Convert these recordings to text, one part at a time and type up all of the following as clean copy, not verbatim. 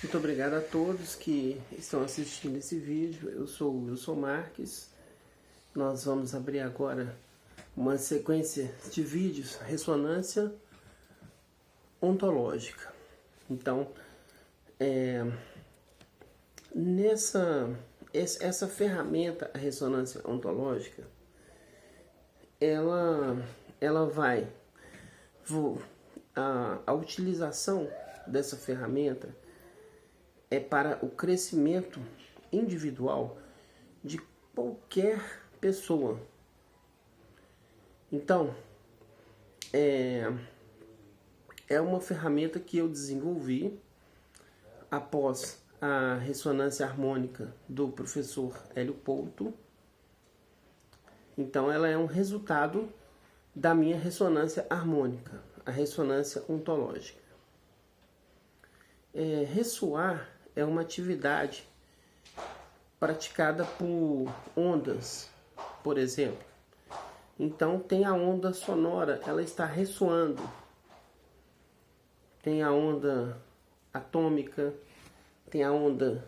Muito obrigado a todos que estão assistindo esse vídeo. Eu sou o Wilson Marques. Nós vamos abrir agora uma sequência de vídeos, ressonância ontológica. Então, essa ferramenta, a ressonância ontológica, a utilização dessa ferramenta é para o crescimento individual de qualquer pessoa. Então, é uma ferramenta que eu desenvolvi após a ressonância harmônica do professor Hélio Couto. Então, ela é um resultado da minha ressonância harmônica, a ressonância ontológica. Ressoar é uma atividade praticada por ondas, por exemplo. Então, tem a onda sonora, ela está ressoando. Tem a onda atômica, tem a onda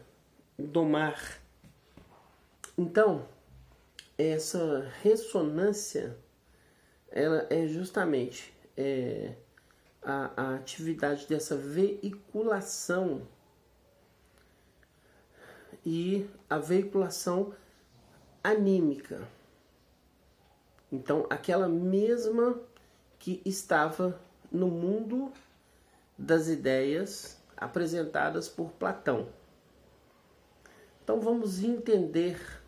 do mar. Então, essa ressonância, ela é justamente a atividade dessa veiculação e a veiculação anímica. Então, aquela mesma que estava no mundo das ideias apresentadas por Platão. Então, vamos entender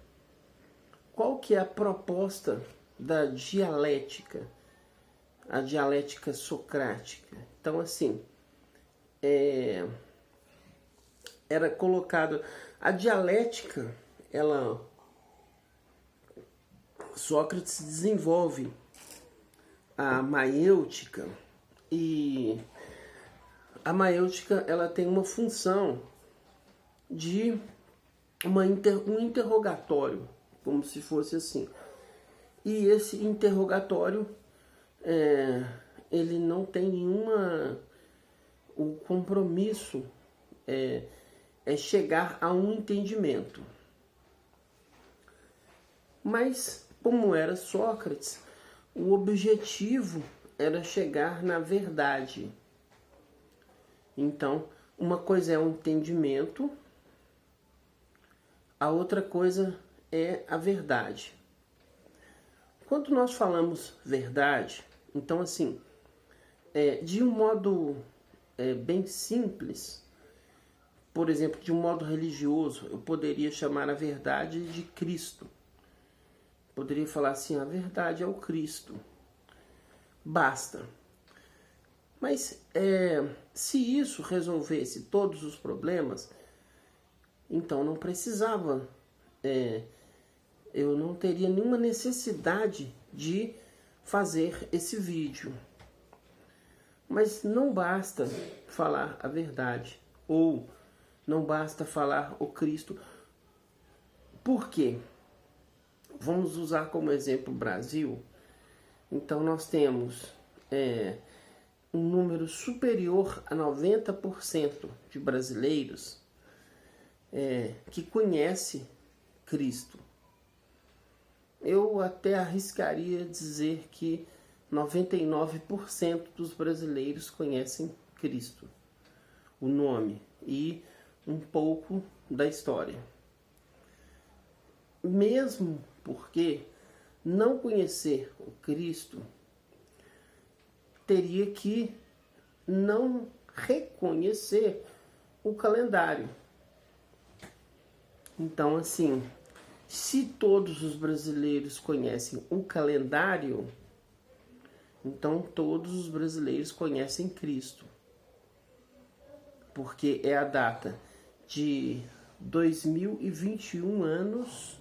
qual que é a proposta da dialética, a dialética socrática. Então, assim, era colocado a dialética, Sócrates desenvolve a maêutica, e a maêutica ela tem uma função de um interrogatório, como se fosse assim. E esse interrogatório ele não tem o compromisso é chegar a um entendimento. Mas, como era Sócrates, o objetivo era chegar na verdade. Então, uma coisa é o entendimento, a outra coisa é a verdade. Quando nós falamos verdade, então assim, de um modo bem simples, por exemplo, de um modo religioso, eu poderia chamar a verdade de Cristo. Poderia falar assim, a verdade é o Cristo. Basta. Mas se isso resolvesse todos os problemas, então não precisava, eu não teria nenhuma necessidade de fazer esse vídeo. Mas não basta falar a verdade, ou não basta falar o Cristo. Por quê? Vamos usar como exemplo o Brasil. Então nós temos um número superior a 90% de brasileiros que conhece Cristo. Eu até arriscaria dizer que 99% dos brasileiros conhecem Cristo, o nome e um pouco da história. Mesmo porque não conhecer o Cristo teria que não reconhecer o calendário. Então, assim, se todos os brasileiros conhecem o calendário, então todos os brasileiros conhecem Cristo. Porque é a data de 2021 anos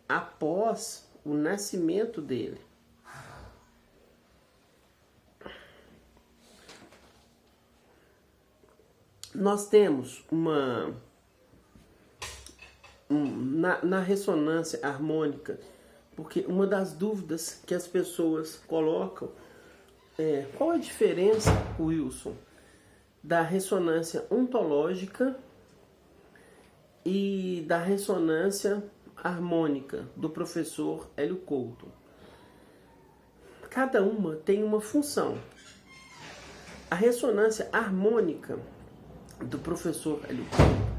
após o nascimento dele. Nós temos na ressonância harmônica, porque uma das dúvidas que as pessoas colocam é: qual a diferença, Wilson, da ressonância ontológica e da ressonância harmônica do professor Hélio Couto. Cada uma tem uma função. A ressonância harmônica do professor Hélio Couto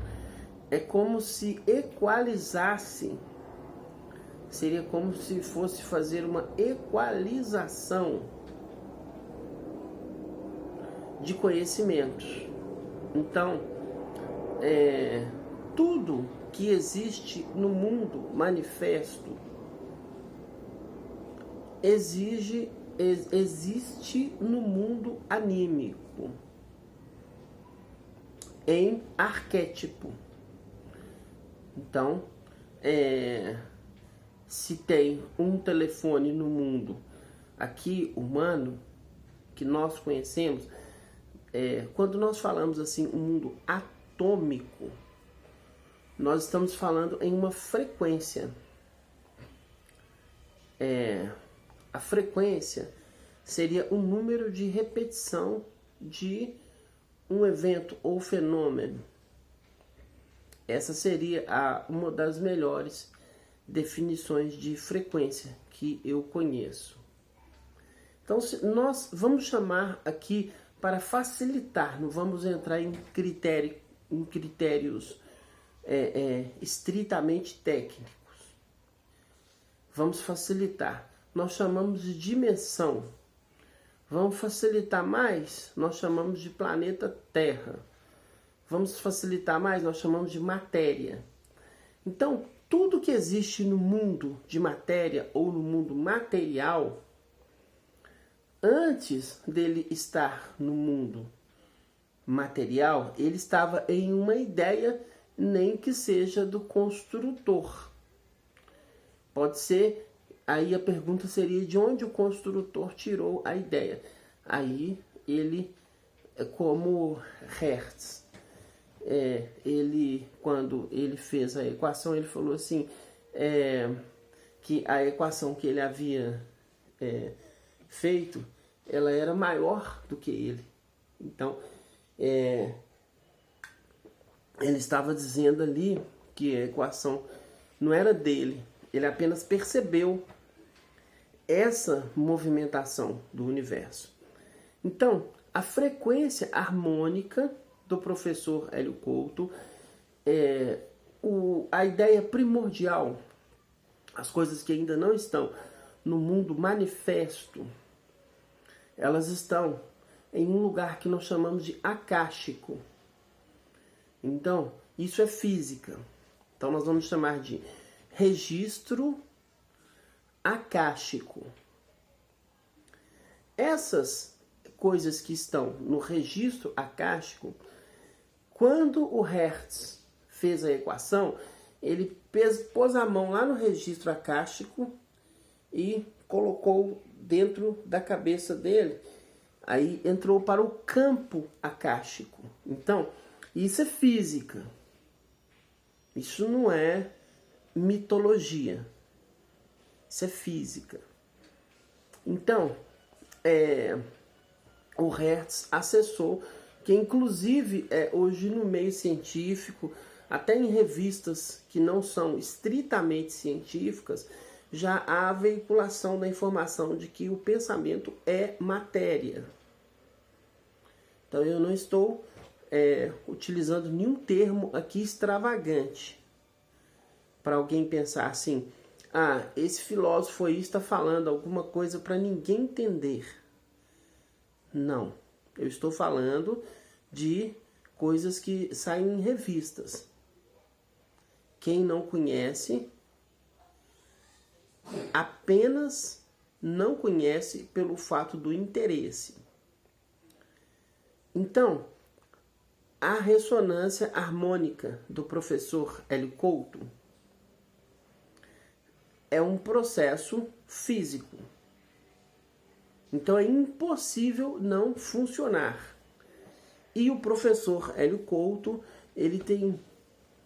é como se equalizasse, seria como se fosse fazer uma equalização de conhecimentos. Então, tudo que existe no mundo manifesto existe no mundo anímico, em arquétipo. Então, se tem um telefone no mundo aqui humano, que nós conhecemos, quando nós falamos assim, um mundo atômico, nós estamos falando em uma frequência. A frequência seria o número de repetição de um evento ou fenômeno. Essa seria uma das melhores definições de frequência que eu conheço. Então, nós vamos chamar aqui, para facilitar, não vamos entrar em critérios estritamente técnicos. Vamos facilitar. Nós chamamos de dimensão. Vamos facilitar mais, nós chamamos de planeta Terra. Vamos facilitar mais, nós chamamos de matéria. Então, tudo que existe no mundo de matéria ou no mundo material, antes dele estar no mundo material, ele estava em uma ideia, nem que seja do construtor. Pode ser, aí a pergunta seria de onde o construtor tirou a ideia. Aí ele, como Hertz, quando ele fez a equação, ele falou assim, que a equação que ele havia feito, ela era maior do que ele. Então, ele estava dizendo ali que a equação não era dele, ele apenas percebeu essa movimentação do universo. Então, a frequência harmônica do professor Hélio Couto, a ideia primordial, as coisas que ainda não estão no mundo manifesto, elas estão em um lugar que nós chamamos de akáshico. Então, isso é física. Então, nós vamos chamar de registro akáshico. Essas coisas que estão no registro akáshico, quando o Hertz fez a equação, ele pôs a mão lá no registro akáshico e colocou dentro da cabeça dele. Aí entrou para o campo akáshico. Então, isso é física. Isso não é mitologia. Isso é física. Então, o Hertz acessou, que inclusive hoje no meio científico, até em revistas que não são estritamente científicas, já há a veiculação da informação de que o pensamento é matéria. Então eu não estou utilizando nenhum termo aqui extravagante para alguém pensar assim, esse filósofo aí está falando alguma coisa para ninguém entender. Não, eu estou falando de coisas que saem em revistas. Quem não conhece, apenas não conhece pelo fato do interesse. Então, a ressonância harmônica do professor Hélio Couto é um processo físico. Então é impossível não funcionar. E o professor Hélio Couto, ele tem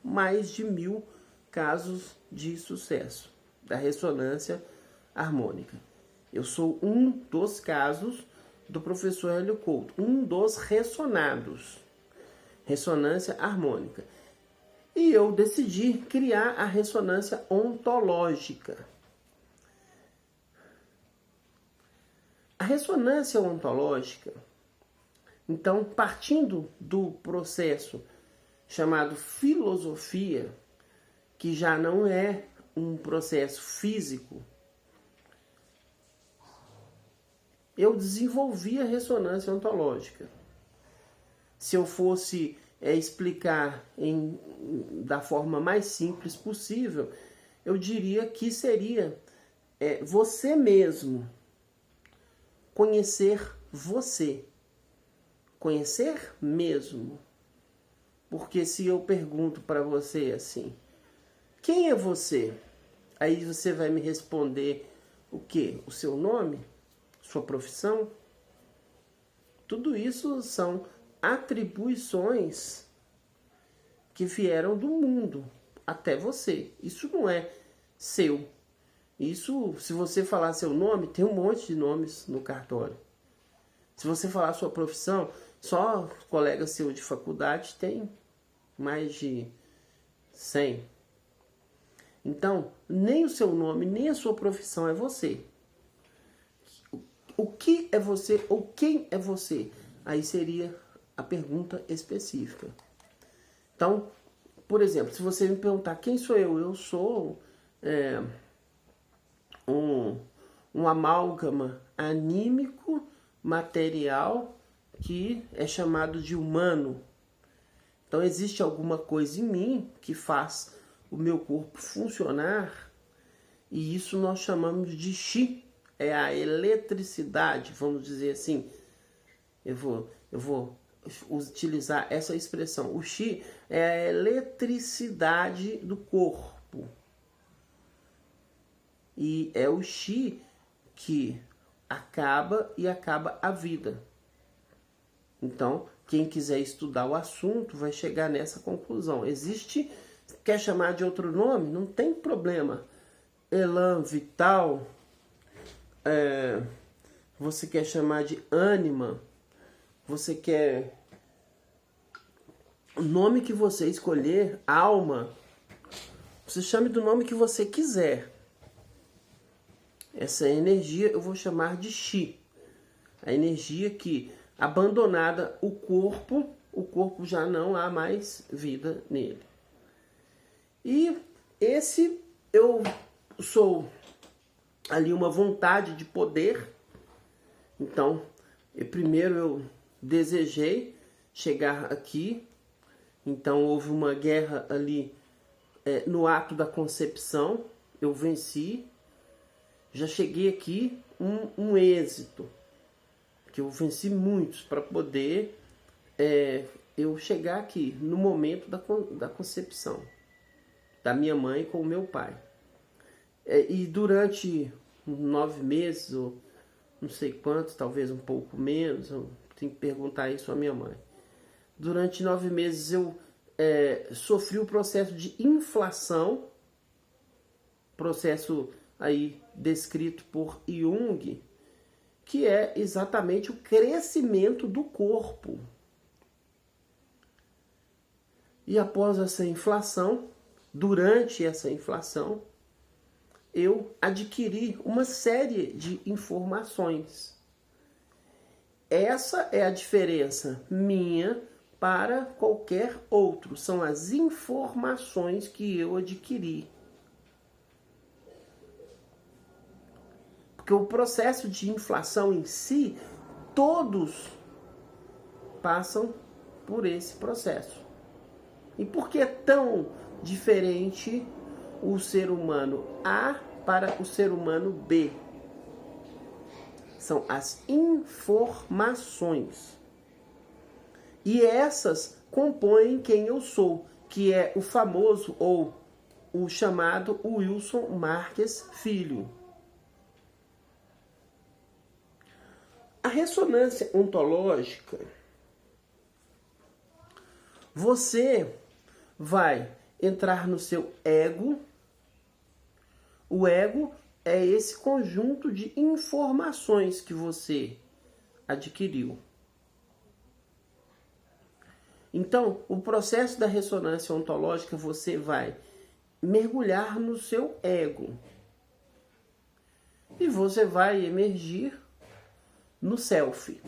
mais de 1000 casos de sucesso da ressonância harmônica. Eu sou um dos casos, do professor Hélio Couto, um dos ressonados, ressonância harmônica. E eu decidi criar a ressonância ontológica. A ressonância ontológica, então, partindo do processo chamado filosofia, que já não é um processo físico, eu desenvolvi a ressonância ontológica. Se eu fosse explicar da forma mais simples possível, eu diria que seria você mesmo, conhecer você, conhecer mesmo. Porque se eu pergunto para você assim, quem é você? Aí você vai me responder o quê? O seu nome? Sua profissão? Tudo isso são atribuições que vieram do mundo até você. Isso não é seu. Isso, se você falar seu nome, tem um monte de nomes no cartório. Se você falar sua profissão, só colega seu de faculdade tem mais de 100. Então, nem o seu nome, nem a sua profissão é você. O que é você ou quem é você? Aí seria a pergunta específica. Então, por exemplo, se você me perguntar quem sou eu sou um amálgama anímico, material, que é chamado de humano. Então existe alguma coisa em mim que faz o meu corpo funcionar, e isso nós chamamos de chi. É a eletricidade, vamos dizer assim. Eu vou utilizar essa expressão. O chi é a eletricidade do corpo. E é o chi que acaba a vida. Então, quem quiser estudar o assunto vai chegar nessa conclusão. Existe, quer chamar de outro nome? Não tem problema. Elan vital, você quer chamar de ânima, você quer o nome que você escolher, alma, você chame do nome que você quiser. Essa energia eu vou chamar de chi. A energia que, abandonada o corpo já não há mais vida nele. E esse eu sou ali uma vontade de poder. Então, primeiro eu desejei chegar aqui. Então houve uma guerra ali no ato da concepção. Eu venci. Já cheguei aqui um êxito. Que eu venci muitos para poder eu chegar aqui no momento da concepção da minha mãe com o meu pai. E durante 9 meses, ou não sei quantos, talvez um pouco menos, eu tenho que perguntar isso à minha mãe. Durante 9 meses eu sofri o processo de inflação, processo aí descrito por Jung, que é exatamente o crescimento do corpo. E após essa inflação, durante essa inflação, eu adquiri uma série de informações. Essa é a diferença minha para qualquer outro. São as informações que eu adquiri. Porque o processo de inflação em si, todos passam por esse processo. E por que é tão diferente o ser humano A para o ser humano B? São as informações. E essas compõem quem eu sou, que é o famoso ou o chamado Wilson Marques Filho. A ressonância ontológica, você vai entrar no seu ego. O ego é esse conjunto de informações que você adquiriu. Então, o processo da ressonância ontológica, você vai mergulhar no seu ego. E você vai emergir no self.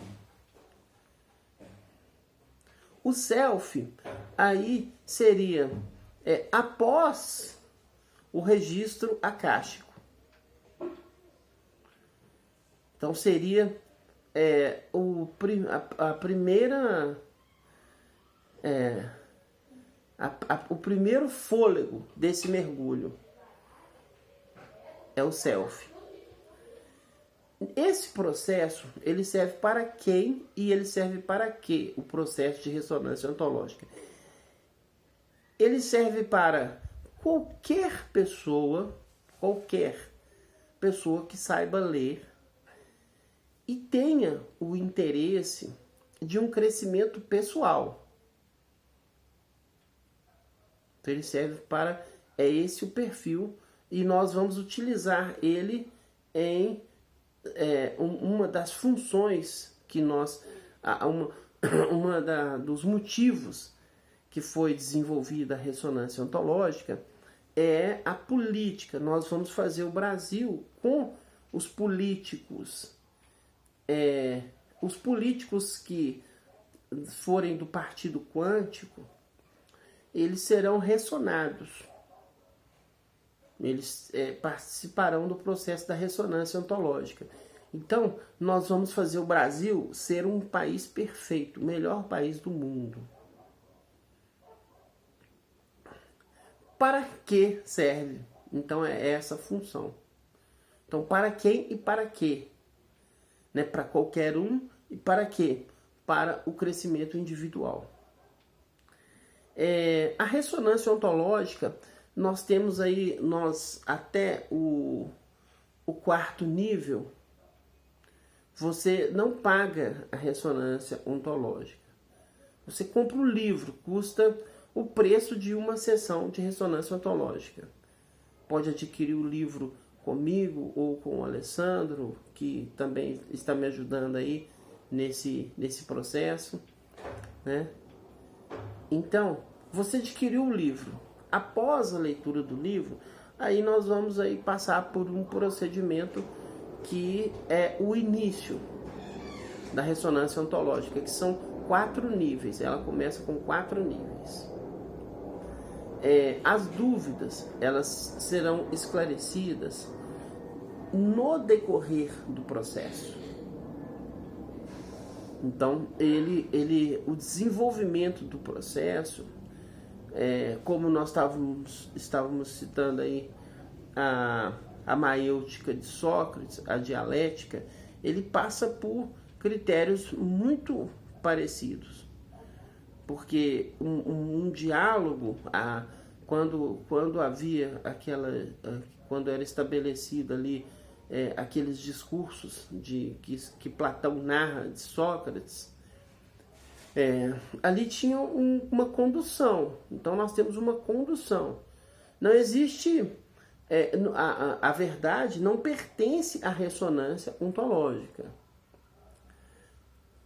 O self aí seria após o registro acástico. Então seria a primeira o primeiro fôlego desse mergulho é o self. Esse processo, ele serve para quem e ele serve para quê? O processo de ressonância ontológica. Ele serve para qualquer pessoa que saiba ler e tenha o interesse de um crescimento pessoal. Então ele serve para, esse o perfil, e nós vamos utilizar ele em uma das funções que nós, dos motivos que foi desenvolvida a ressonância ontológica é a política. Nós vamos fazer o Brasil com os políticos. Os políticos que forem do partido quântico, eles serão ressonados. Eles participarão do processo da ressonância ontológica. Então, nós vamos fazer o Brasil ser um país perfeito, o melhor país do mundo. Para que serve? Então, é essa a função. Então, para quem e para quê? Né? Para qualquer um e para quê? Para o crescimento individual. A ressonância ontológica, nós temos aí, até o quarto nível, você não paga a ressonância ontológica. Você compra o livro, custa o preço de uma sessão de ressonância ontológica. Pode adquirir o livro comigo ou com o Alessandro, que também está me ajudando aí nesse processo, né? Então, você adquiriu o livro. Após a leitura do livro, aí nós vamos aí passar por um procedimento que é o início da ressonância ontológica, que são 4 níveis. Ela começa com 4 níveis. As dúvidas, elas serão esclarecidas no decorrer do processo. Então, o desenvolvimento do processo, como nós estávamos citando aí a maêutica de Sócrates, a dialética, ele passa por critérios muito parecidos. Porque um diálogo, quando havia quando era estabelecido ali aqueles discursos que Platão narra de Sócrates, ali tinha uma condução. Então nós temos uma condução. Não existe... a verdade não pertence à ressonância ontológica.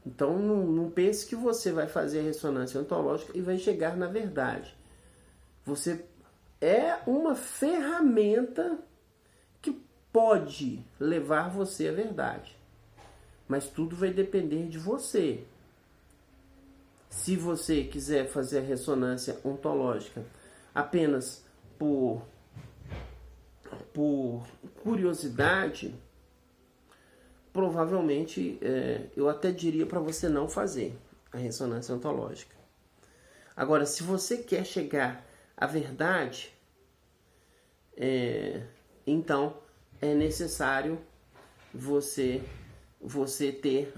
Então não pense que você vai fazer a ressonância ontológica e vai chegar na verdade. Você é uma ferramenta que pode levar você à verdade. Mas tudo vai depender de você. Se você quiser fazer a ressonância ontológica apenas por curiosidade, provavelmente eu até diria para você não fazer a ressonância ontológica. Agora, se você quer chegar à verdade, então é necessário você ter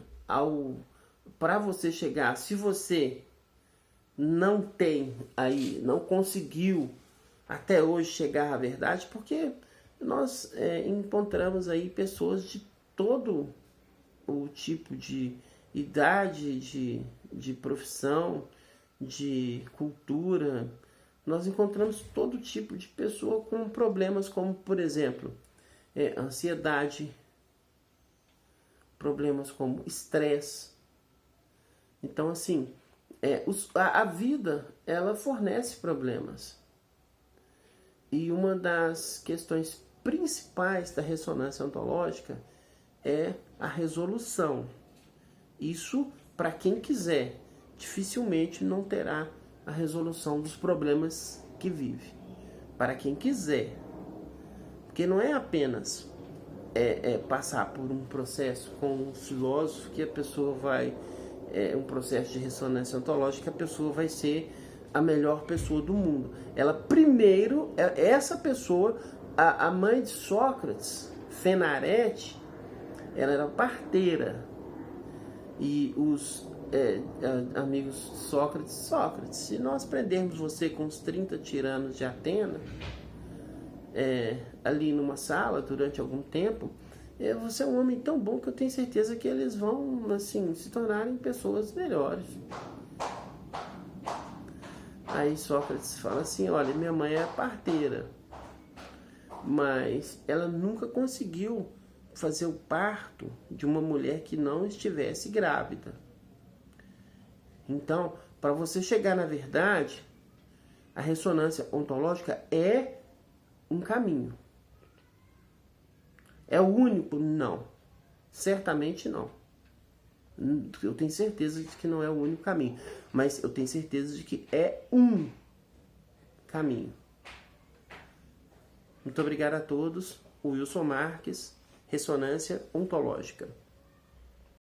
para você chegar. Se você não tem aí, não conseguiu até hoje chegar à verdade, porque nós encontramos aí pessoas de todo o tipo de idade, de profissão, de cultura. Nós encontramos todo tipo de pessoa com problemas como, por exemplo, ansiedade, problemas como estresse. Então, assim, a vida, ela fornece problemas. E uma das questões principais da ressonância ontológica é a resolução. Isso, para quem quiser, dificilmente não terá a resolução dos problemas que vive. Para quem quiser. Porque não é apenas passar por um processo com os filósofos que a pessoa vai... um processo de ressonância ontológica, a pessoa vai ser a melhor pessoa do mundo. Ela primeiro, essa pessoa, a mãe de Sócrates, Fenarete, ela era parteira. E os amigos Sócrates, se nós prendermos você com os 30 tiranos de Atena, ali numa sala durante algum tempo, você é um homem tão bom que eu tenho certeza que eles vão, assim, se tornarem pessoas melhores. Aí Sócrates fala assim, olha, minha mãe é parteira, mas ela nunca conseguiu fazer o parto de uma mulher que não estivesse grávida. Então, para você chegar na verdade, a ressonância ontológica é um caminho. É o único? Não. Certamente não. Eu tenho certeza de que não é o único caminho. Mas eu tenho certeza de que é um caminho. Muito obrigado a todos. O Wilson Marques, Ressonância Ontológica.